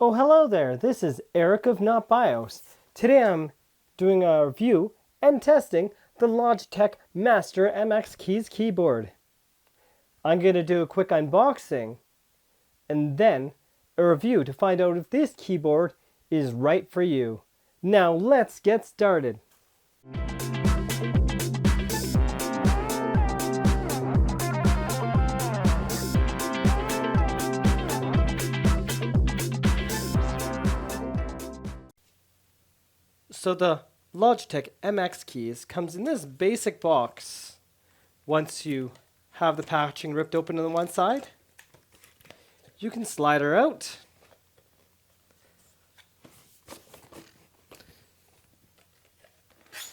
Oh, hello there. This is Eric of Not BIOS. Today I'm doing a review and testing the Logitech Master MX Keys keyboard. I'm going to do a quick unboxing and then a review to find out if this keyboard is right for you. Now let's get started. So the Logitech MX Keys comes in this basic box. Once you have the packaging ripped open on the one side, you can slide her out.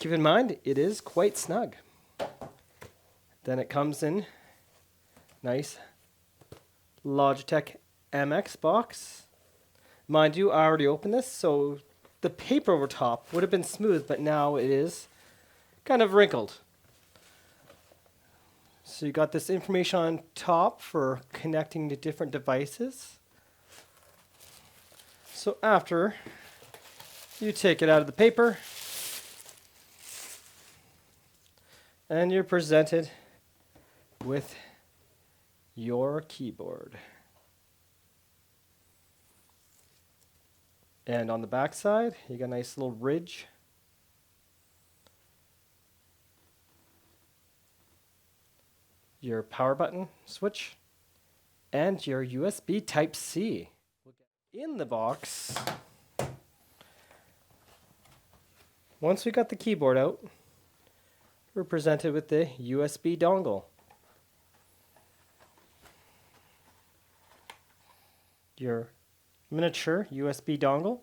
Keep in mind, it is quite snug. Then it comes in nice Logitech MX box. Mind you, I already opened this, so the paper over top would have been smooth, but now it is kind of wrinkled. So you got this information on top for connecting to different devices. So after you take it out of the paper, and you're presented with your keyboard. And on the back side, you got a nice little ridge. Your power button switch and your USB Type-C. In the box, once we got the keyboard out, we're presented with the USB dongle. Your miniature USB dongle.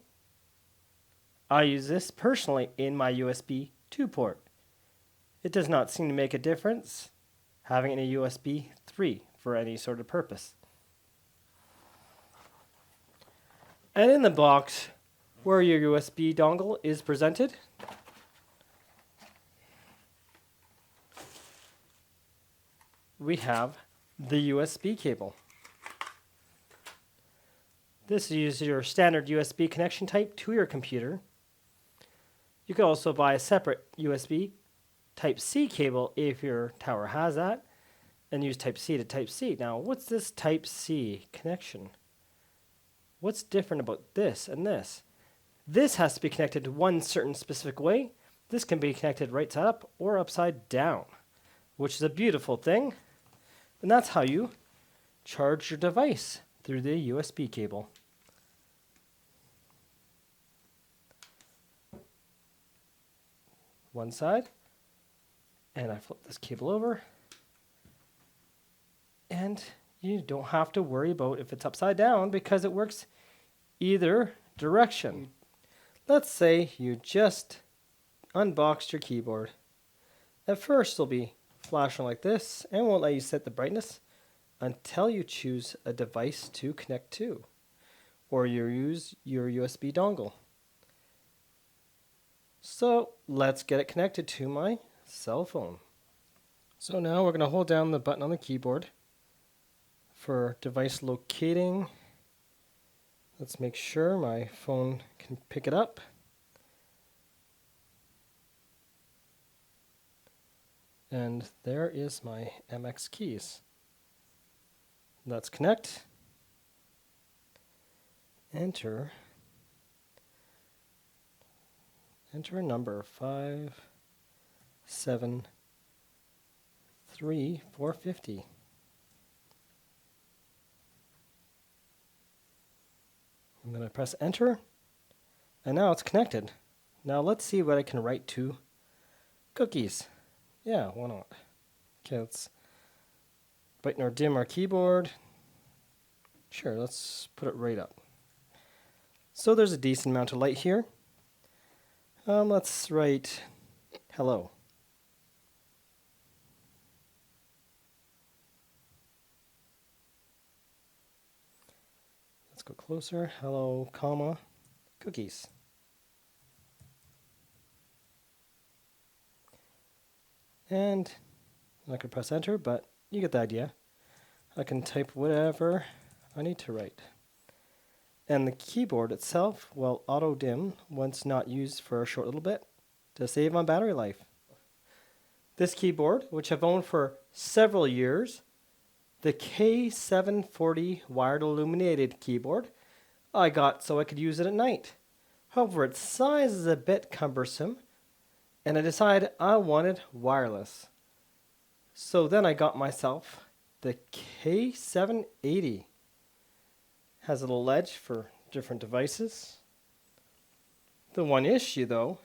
I use this personally in my USB 2 port. It does not seem to make a difference having a USB 3 for any sort of purpose. And in the box where your USB dongle is presented, we have the USB cable. This is your standard USB connection type to your computer. You can also buy a separate USB Type-C cable if your tower has that, and use Type-C to Type-C. Now, what's this Type-C connection? What's different about this and this? This has to be connected one certain specific way. This can be connected right side up or upside down, which is a beautiful thing. And that's how you charge your device, through the USB cable. One side, and I flip this cable over, and you don't have to worry about if it's upside down because it works either direction. Let's say you just unboxed your keyboard. At first it'll be flashing like this and won't let you set the brightness until you choose a device to connect to, or you use your USB dongle. So let's get it connected to my cell phone. So now we're going to hold down the button on the keyboard for device locating. Let's make sure my phone can pick it up. And there is my MX Keys. Let's connect. Enter number 573450. I'm going to press enter, and now it's connected. Now let's see what I can write to cookies. Yeah, why not? Okay, let's brighten or dim our keyboard. Sure, let's put it right up. So there's a decent amount of light here. Let's write hello. Let's go closer. Hello, comma, cookies. And I could press enter, but you get the idea. I can type whatever I need to write. And the keyboard itself will auto dim once not used for a short little bit to save on battery life. This keyboard, which I've owned for several years, the K740 wired illuminated keyboard, I got so I could use it at night. However, its size is a bit cumbersome, and I decided I wanted wireless. So then I got myself the K780. Has a little ledge for different devices. The one issue though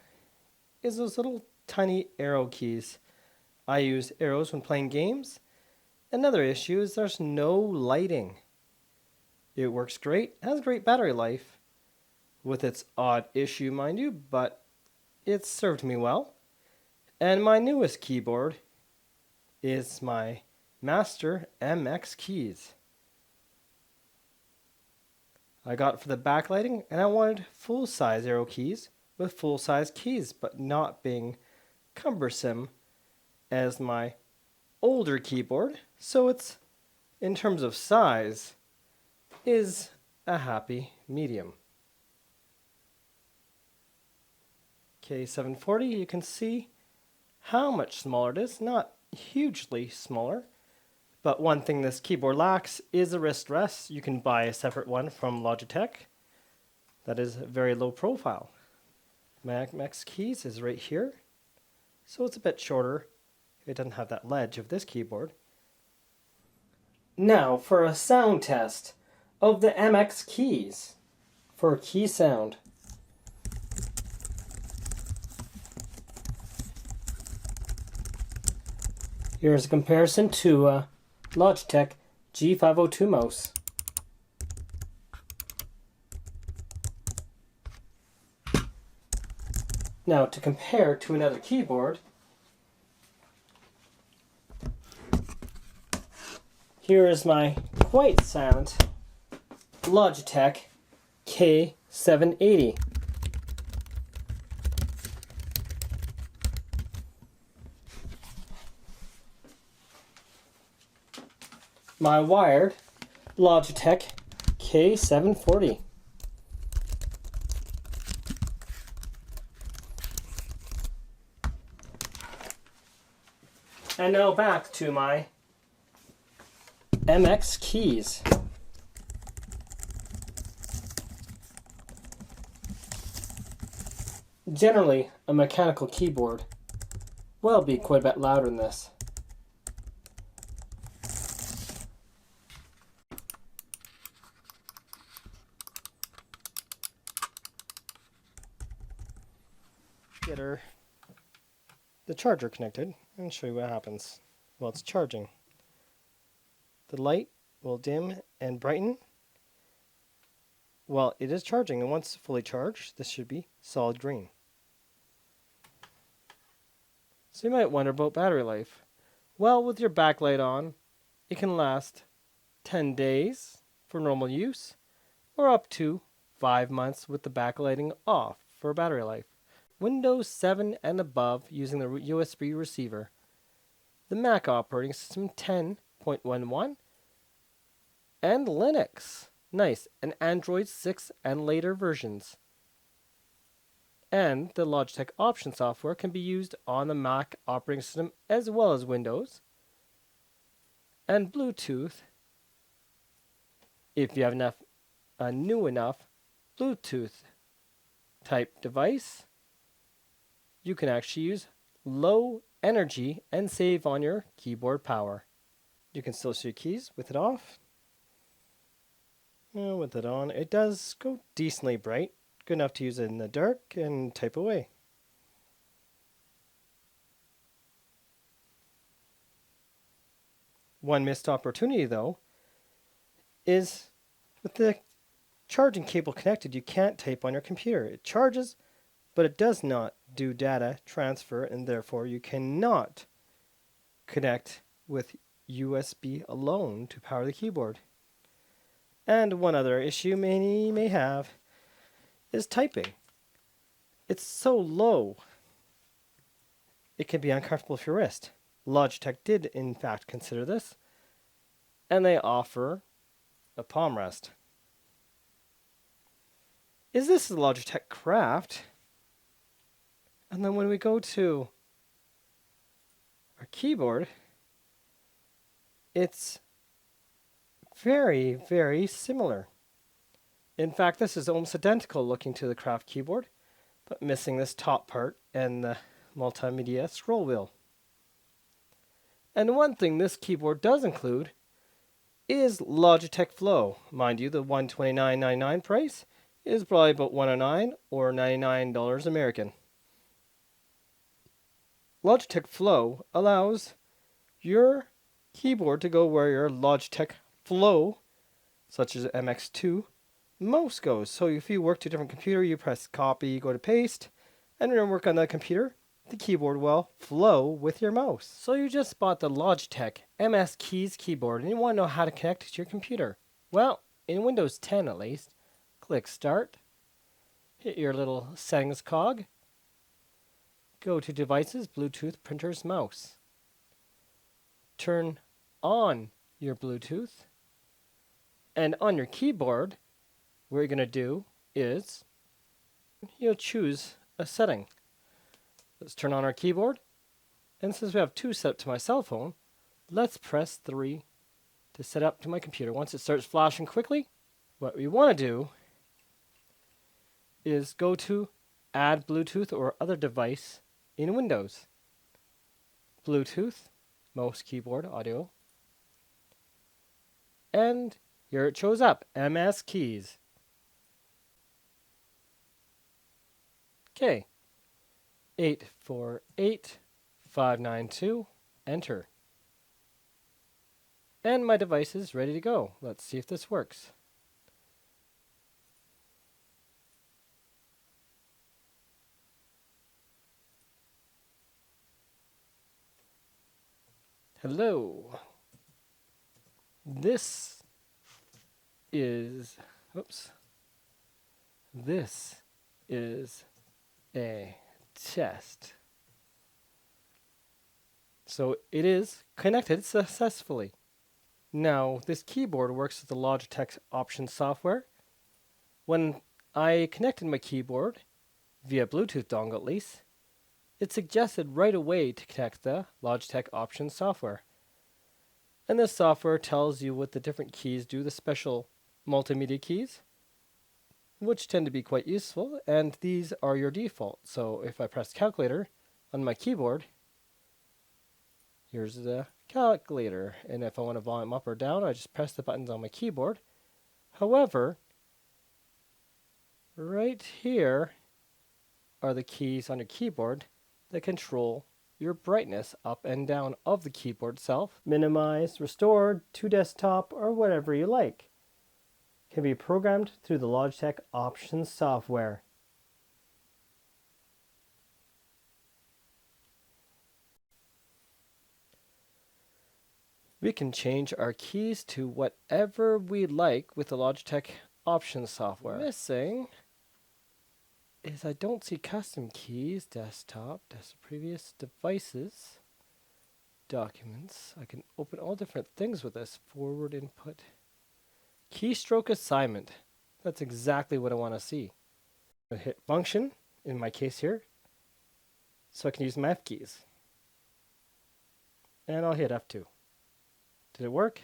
is those little tiny arrow keys. I use arrows when playing games. Another issue is there's no lighting. It works great, has great battery life, with its odd issue mind you, but it's served me well. And my newest keyboard is my Master MX Keys. I got it for the backlighting, and I wanted full-size arrow keys with full-size keys, but not being cumbersome as my older keyboard. So it's, in terms of size, is a happy medium. K740, you can see how much smaller it is. Not hugely smaller. But one thing this keyboard lacks is a wrist rest. You can buy a separate one from Logitech. That is very low profile. My MX Keys is right here. So it's a bit shorter. It doesn't have that ledge of this keyboard. Now for a sound test of the MX Keys for key sound. Here's a comparison to Logitech G502 mouse. Now to compare to another keyboard, here is my quite silent Logitech K780. My wired Logitech K740. And now back to my MX Keys. Generally, a mechanical keyboard will be quite a bit louder than this. Get the charger connected and show you what happens while it's charging. The light will dim and brighten while it is charging, and once fully charged, this should be solid green. So you might wonder about battery life. Well, with your backlight on, it can last 10 days for normal use, or up to 5 months with the backlighting off for battery life. Windows 7 and above using the USB receiver. The Mac operating system 10.11 and Linux. Nice. And Android 6 and later versions. And the Logitech option software can be used on the Mac operating system as well as Windows. And Bluetooth. If you have a new enough Bluetooth type device, you can actually use low energy and save on your keyboard power. You can still see your keys with it off. With it on, it does go decently bright, good enough to use it in the dark and type away. One missed opportunity though is with the charging cable connected, you can't type on your computer. It charges, but it does not do data transfer, and therefore you cannot connect with USB alone to power the keyboard. And one other issue many may have is typing. It's so low, it can be uncomfortable for your wrist. Logitech did in fact consider this, and they offer a palm rest. is this is the Logitech Craft. And then when we go to our keyboard, it's very, very similar. In fact, this is almost identical looking to the Craft keyboard, but missing this top part and the multimedia scroll wheel. And one thing this keyboard does include is Logitech Flow. Mind you, the $129.99 price is probably about $109 or $99 American. Logitech Flow allows your keyboard to go where your Logitech Flow, such as MX2, mouse goes. So if you work to a different computer, you press copy, go to paste, and when you work on that computer, the keyboard will flow with your mouse. So you just bought the Logitech MX Keys keyboard and you want to know how to connect it to your computer. Well, in Windows 10 at least, click Start, hit your little settings cog, go to Devices, Bluetooth, Printers, Mouse. Turn on your Bluetooth, and on your keyboard, what you're going to do is you'll choose a setting. Let's turn on our keyboard, and since we have 2 set up to my cell phone, let's press 3 to set up to my computer. Once it starts flashing quickly, what we want to do is go to Add Bluetooth or other device in Windows. Bluetooth, mouse, keyboard, audio, and here it shows up, MX Keys. Okay, 848592, enter. And my device is ready to go. Let's see if this works. Hello. This is a test. So it is connected successfully. Now, this keyboard works with the Logitech options software. When I connected my keyboard, via Bluetooth dongle at least, it suggested right away to connect the Logitech options software. And this software tells you what the different keys do, the special multimedia keys, which tend to be quite useful, and these are your default. So if I press calculator on my keyboard, here's the calculator, and if I want to volume up or down, I just press the buttons on my keyboard. However, right here are the keys on your keyboard that control your brightness up and down of the keyboard itself. Minimize, restored to desktop, or whatever you like. Can be programmed through the Logitech options software. We can change our keys to whatever we like with the Logitech options software. Missing is I don't see custom keys, desktop, previous devices, documents. I can open all different things with this. Forward input. Keystroke assignment. That's exactly what I want to see. I hit function, in my case here, so I can use my F keys. And I'll hit F2. Did it work?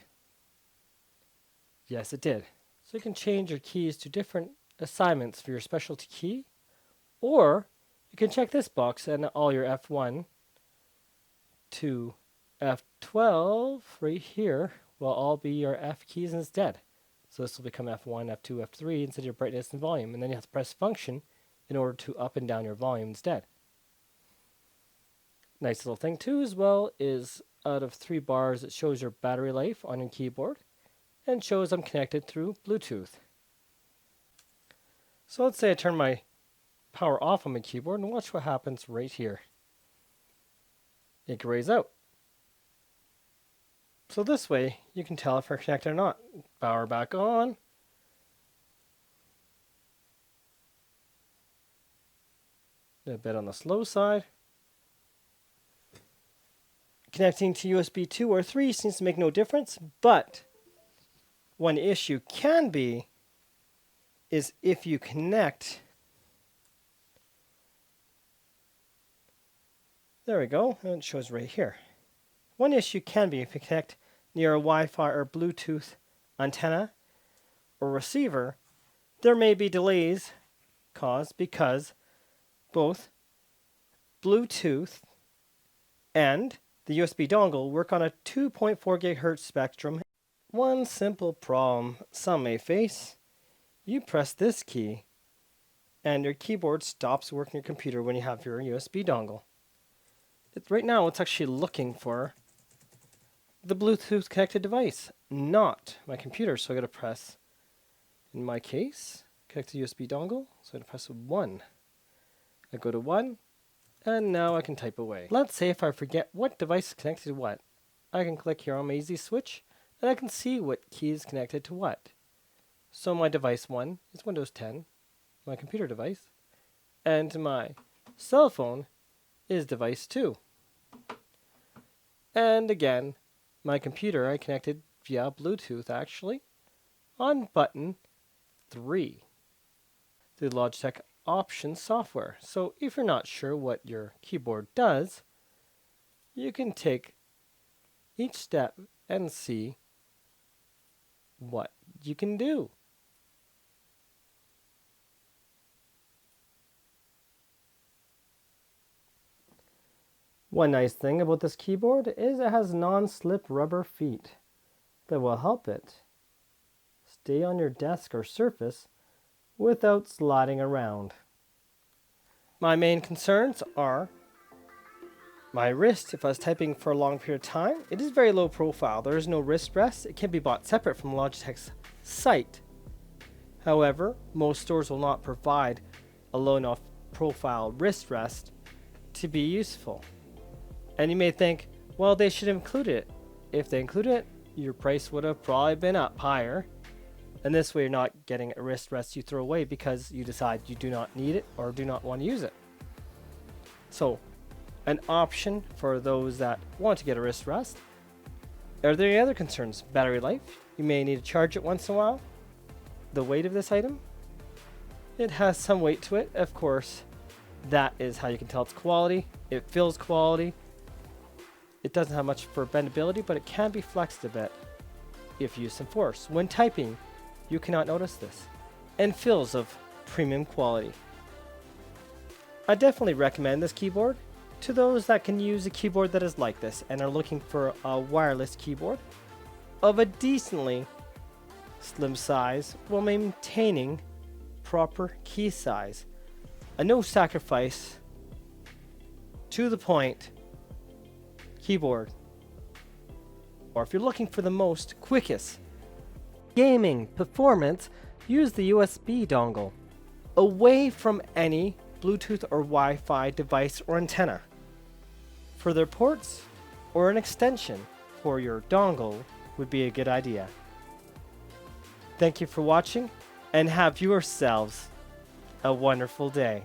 Yes, it did. So you can change your keys to different assignments for your specialty key, or you can check this box and all your F1 to F12 right here will all be your F keys instead. So this will become F1, F2, F3 instead of your brightness and volume. And then you have to press function in order to up and down your volume instead. Nice little thing too as well is out of 3 bars it shows your battery life on your keyboard and shows I'm connected through Bluetooth. So let's say I turn my power off on my keyboard and watch what happens right here. It grays out. So this way you can tell if you're connected or not. Power back on. A bit on the slow side. Connecting to USB 2 or 3 seems to make no difference, but one issue can be is if you connect, there we go, and it shows right here. One issue can be if you connect near a Wi-Fi or Bluetooth antenna or receiver, there may be delays caused because both Bluetooth and the USB dongle work on a 2.4 GHz spectrum. One simple problem some may face: you press this key and your keyboard stops working your computer when you have your USB dongle. Right now it's actually looking for the Bluetooth connected device, not my computer. So I gotta press, in my case, connect to USB dongle. So I gotta press 1. I go to 1, and now I can type away. Let's say if I forget what device is connected to what, I can click here on my easy switch, and I can see what key is connected to what. So my device 1 is Windows 10, my computer device, and my cell phone is device 2. And again, my computer I connected via Bluetooth actually on button 3 through the Logitech options software. So if you're not sure what your keyboard does, you can take each step and see what you can do. One nice thing about this keyboard is it has non-slip rubber feet that will help it stay on your desk or surface without sliding around. My main concerns are my wrist. If I was typing for a long period of time, it is very low profile. There is no wrist rest. It can be bought separate from Logitech's site. However, most stores will not provide a low enough profile wrist rest to be useful. And you may think, well, they should include it. If they include it, your price would have probably been up higher. And this way you're not getting a wrist rest you throw away because you decide you do not need it or do not want to use it. So, an option for those that want to get a wrist rest. Are there any other concerns? Battery life. You may need to charge it once in a while. The weight of this item. It has some weight to it. Of course, that is how you can tell it's quality. It feels quality. It doesn't have much for bendability, but it can be flexed a bit if used in force. When typing, you cannot notice this, and feels of premium quality. I definitely recommend this keyboard to those that can use a keyboard that is like this and are looking for a wireless keyboard of a decently slim size while maintaining proper key size. A no sacrifice, to the point keyboard. Or if you're looking for the most quickest gaming performance, use the USB dongle away from any Bluetooth or Wi-Fi device or antenna. Further ports or an extension for your dongle would be a good idea. Thank you for watching and have yourselves a wonderful day.